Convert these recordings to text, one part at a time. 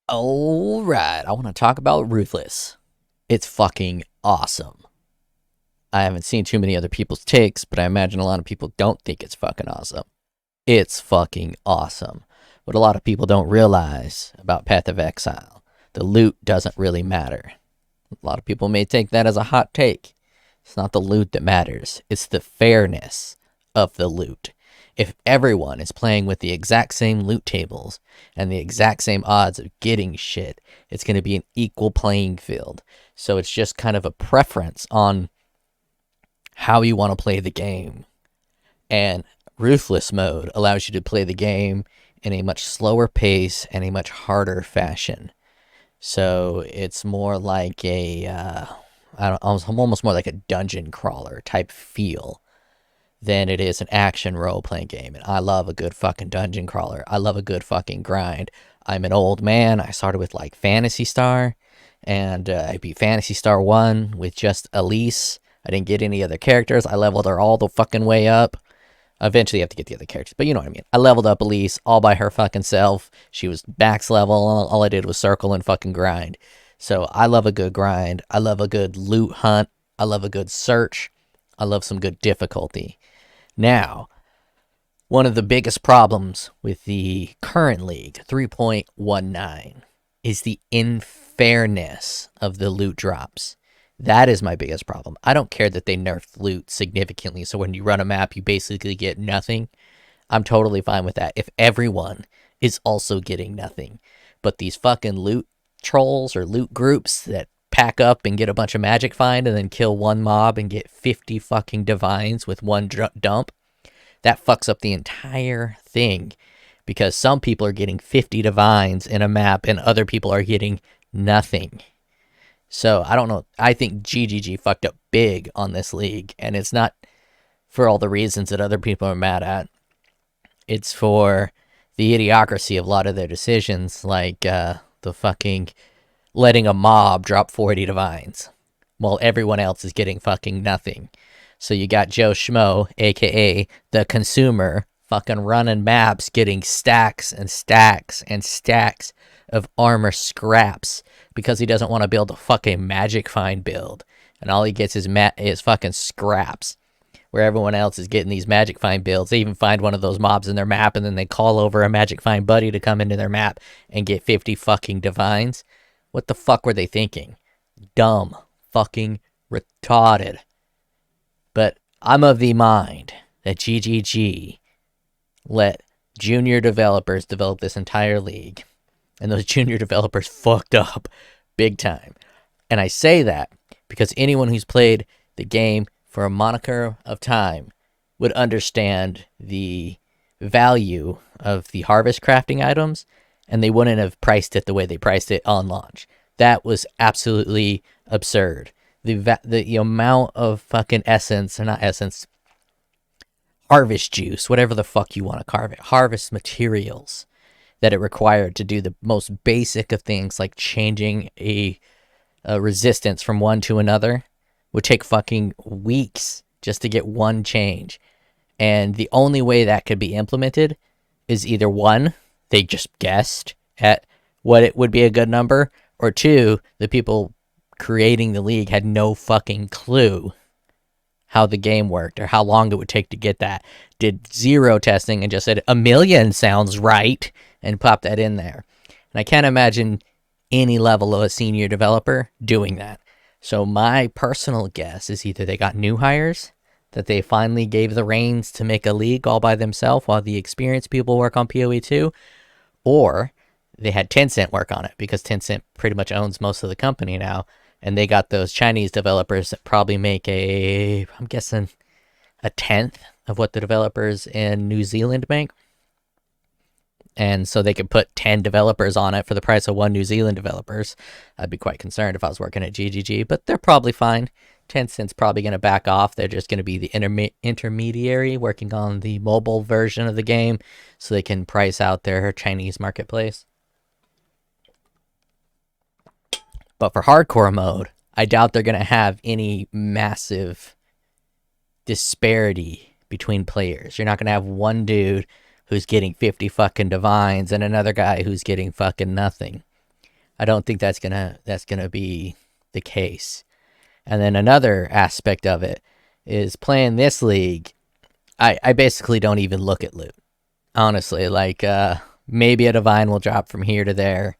Alright, I want to talk about Ruthless. It's fucking awesome. I haven't seen too many other people's takes, but I imagine a lot of people don't think it's fucking awesome. It's fucking awesome. What a lot of people don't realize about Path of Exile, the loot doesn't really matter. A lot of people may take that as a hot take. It's not the loot that matters, it's the fairness of the loot. If everyone is playing with the exact same loot tables and the exact same odds of getting shit, it's going to be an equal playing field. So it's just kind of a preference on how you want to play the game. And Ruthless mode allows you to play the game in a much slower pace and a much harder fashion. So it's more like almost more like a dungeon crawler type feel than it is an action role playing game. And I love a good fucking dungeon crawler. I love a good fucking grind. I'm an old man. I started with like Phantasy Star, and I beat Phantasy Star 1 with just Elise. I didn't get any other characters. I leveled her all the fucking way up. Eventually, you have to get the other characters, but you know what I mean. I leveled up Elise all by her fucking self. She was max level. All I did was circle and fucking grind. So I love a good grind. I love a good loot hunt. I love a good search. I love some good difficulty. Now, one of the biggest problems with the current league, 3.19, is the unfairness of the loot drops. That is my biggest problem. I don't care that they nerfed loot significantly, so when you run a map, you basically get nothing. I'm totally fine with that if everyone is also getting nothing. But these fucking loot trolls or loot groups that pack up and get a bunch of magic find and then kill one mob and get 50 fucking divines with one dump, that fucks up the entire thing, because some people are getting 50 divines in a map and other people are getting nothing. So I don't know. I think GGG fucked up big on this league, and it's not for all the reasons that other people are mad at. It's for the idiocracy of a lot of their decisions, like the fucking letting a mob drop 40 divines while everyone else is getting fucking nothing. So you got Joe Schmo, aka the consumer, fucking running maps, getting stacks and stacks and stacks of armor scraps because he doesn't want to build a fucking magic find build, and all he gets is fucking scraps. Where everyone else is getting these magic find builds, they even find one of those mobs in their map, and then they call over a magic find buddy to come into their map and get 50 fucking divines. What the fuck were they thinking? Dumb. Fucking retarded. But I'm of the mind that GGG let junior developers develop this entire league. And those junior developers fucked up big time. And I say that because anyone who's played the game for a moniker of time would understand the value of the harvest crafting items, and they wouldn't have priced it the way they priced it on launch. That was absolutely absurd. The amount of fucking essence, or not essence, harvest juice, whatever the fuck you want to carve it, harvest materials that it required to do the most basic of things, like changing a resistance from one to another, would take fucking weeks just to get one change. And the only way that could be implemented is either one, they just guessed at what it would be a good number, or two, the people creating the league had no fucking clue how the game worked or how long it would take to get that. Did zero testing and just said 1,000,000 sounds right and popped that in there. And I can't imagine any level of a senior developer doing that. So my personal guess is either they got new hires that they finally gave the reins to make a league all by themselves while the experienced people work on PoE 2, or they had Tencent work on it, because Tencent pretty much owns most of the company now, and they got those Chinese developers that probably make I'm guessing, a tenth of what the developers in New Zealand make. And so they could put 10 developers on it for the price of one New Zealand developers. I'd be quite concerned if I was working at GGG, but they're probably fine. Tencent's probably going to back off. They're just going to be the intermediary working on the mobile version of the game so they can price out their Chinese marketplace. But for hardcore mode, I doubt they're going to have any massive disparity between players. You're not going to have one dude who's getting 50 fucking divines and another guy who's getting fucking nothing. I don't think that's gonna be the case. And then another aspect of it is playing this league. I basically don't even look at loot. Honestly, like maybe a divine will drop from here to there.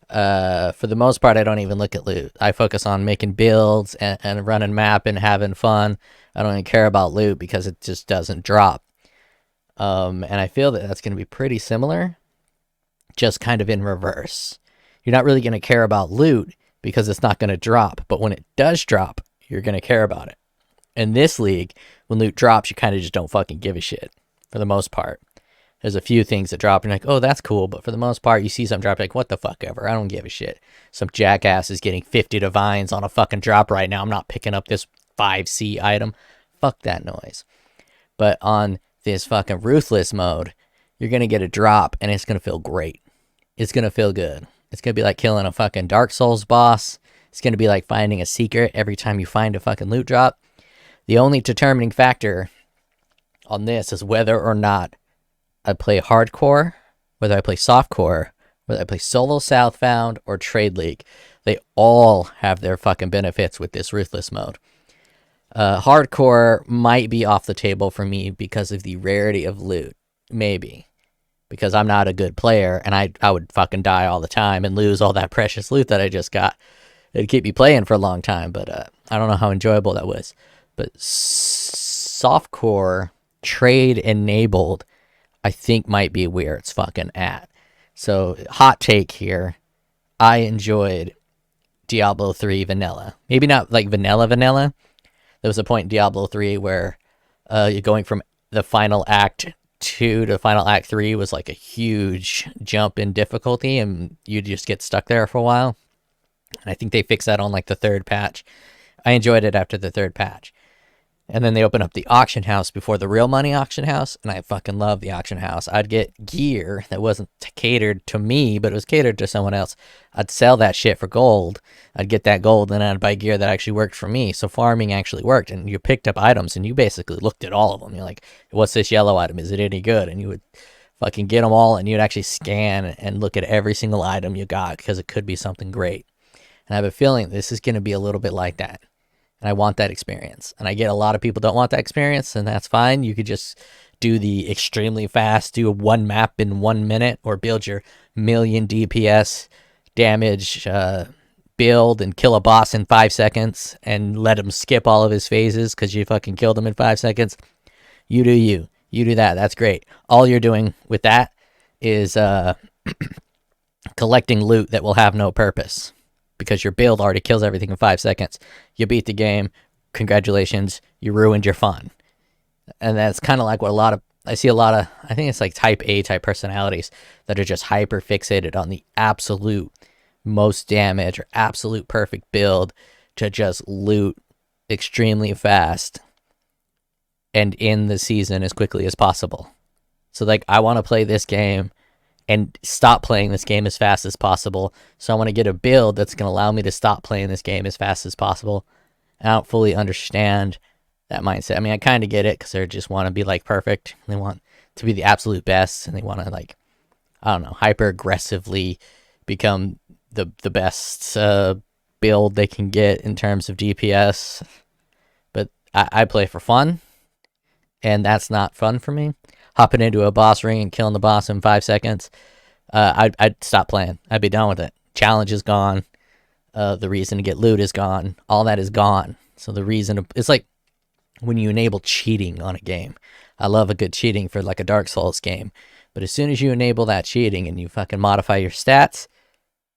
For the most part, I don't even look at loot. I focus on making builds and running map and having fun. I don't even care about loot because it just doesn't drop. And I feel that that's going to be pretty similar, just kind of in reverse. You're not really going to care about loot because it's not going to drop. But when it does drop, you're going to care about it. In this league, when loot drops, you kind of just don't fucking give a shit for the most part. There's a few things that drop and you're like, oh, that's cool. But for the most part, you see some drop, like, what the fuck ever? I don't give a shit. Some jackass is getting 50 divines on a fucking drop right now. I'm not picking up this 5C item. Fuck that noise. But on this fucking Ruthless mode, you're going to get a drop and it's going to feel great. It's going to feel good. It's going to be like killing a fucking Dark Souls boss. It's going to be like finding a secret every time you find a fucking loot drop. The only determining factor on this is whether or not I play hardcore, whether I play softcore, whether I play solo Southbound or Trade League. They all have their fucking benefits with this Ruthless mode. Hardcore might be off the table for me because of the rarity of loot. Maybe. Because I'm not a good player and I would fucking die all the time and lose all that precious loot that I just got. It'd keep me playing for a long time, but I don't know how enjoyable that was. But softcore, trade enabled, I think might be where it's fucking at. So, hot take here. I enjoyed Diablo 3 vanilla. Maybe not like vanilla. There was a point in Diablo 3 where you're going from the final act 2 to final act 3 was like a huge jump in difficulty and you just get stuck there for a while. And I think they fixed that on like the 3rd patch. I enjoyed it after the 3rd patch. And then they opened up the auction house before the real money auction house, and I fucking love the auction house. I'd get gear that wasn't catered to me, but it was catered to someone else. I'd sell that shit for gold. I'd get that gold, and I'd buy gear that actually worked for me. So farming actually worked, and you picked up items, and you basically looked at all of them. You're like, what's this yellow item? Is it any good? And you would fucking get them all, and you'd actually scan and look at every single item you got, because it could be something great. And I have a feeling this is going to be a little bit like that. And I want that experience. And I get a lot of people don't want that experience, and that's fine. You could just do the extremely fast, do one map in 1 minute, or build your million DPS damage build and kill a boss in 5 seconds and let him skip all of his phases because you fucking killed him in 5 seconds. You do you. You do that. That's great. All you're doing with that is collecting loot that will have no purpose, because your build already kills everything in 5 seconds. You beat the game. Congratulations. You ruined your fun. And that's kind of like what I see a lot of, I think it's like type A type personalities that are just hyper fixated on the absolute most damage or absolute perfect build to just loot extremely fast and in the season as quickly as possible. So like, I want to play this game and stop playing this game as fast as possible. So I want to get a build that's going to allow me to stop playing this game as fast as possible. I don't fully understand that mindset. I mean, I kind of get it because they just want to be like perfect. They want to be the absolute best, and they want to, like, I don't know, hyper aggressively become the best build they can get in terms of DPS. But I play for fun, and that's not fun for me. Hopping into a boss ring and killing the boss in 5 seconds, I'd stop playing. I'd be done with it. Challenge is gone. The reason to get loot is gone. All that is gone. So the reason it's like when you enable cheating on a game. I love a good cheating for like a Dark Souls game, but as soon as you enable that cheating and you fucking modify your stats,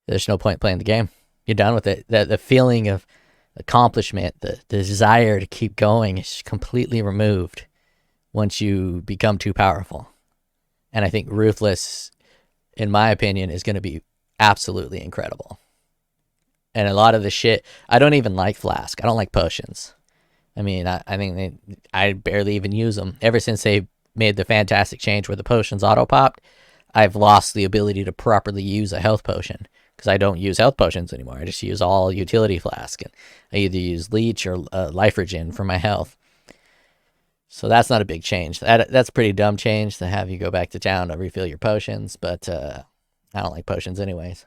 there's no point playing the game. You're done with it. The feeling of accomplishment, the desire to keep going is completely removed once you become too powerful. And I think Ruthless, in my opinion, is going to be absolutely incredible. And a lot of the shit, I don't even like Flask. I don't like potions. I mean, I think I barely even use them. Ever since they made the fantastic change where the potions auto-popped, I've lost the ability to properly use a health potion because I don't use health potions anymore. I just use all utility flask. And I either use Leech or Lifergen for my health. So that's not a big change. That's a pretty dumb change to have you go back to town to refill your potions, but I don't like potions anyways.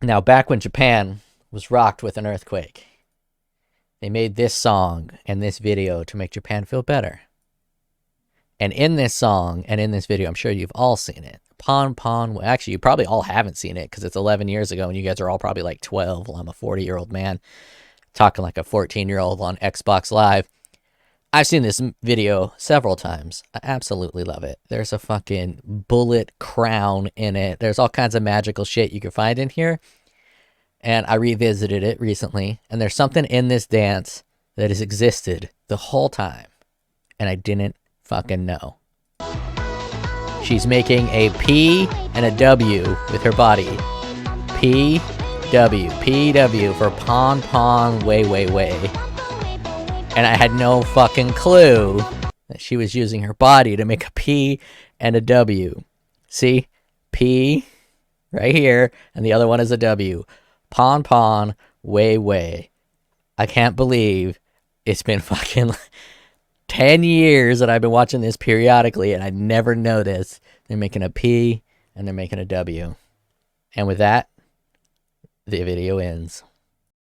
Now, back when Japan was rocked with an earthquake, they made this song and this video to make Japan feel better. And in this song and in this video, I'm sure you've all seen it. Pon Pon. Actually, you probably all haven't seen it because it's 11 years ago and you guys are all probably like 12. Well, I'm a 40-year-old man talking like a 14-year-old on Xbox Live. I've seen this video several times. I absolutely love it. There's a fucking bullet crown in it. There's all kinds of magical shit you can find in here. And I revisited it recently. And there's something in this dance that has existed the whole time. And I didn't fucking know. She's making a P and a W with her body. P, W, P, W for Pon Pon Way Way Way. And I had no fucking clue that she was using her body to make a P and a W. See? P right here, and the other one is a W. Pon Pon Way Way. I can't believe it's been fucking 10 years that I've been watching this periodically, and I never noticed. They're making a P and they're making a W. And with that, the video ends.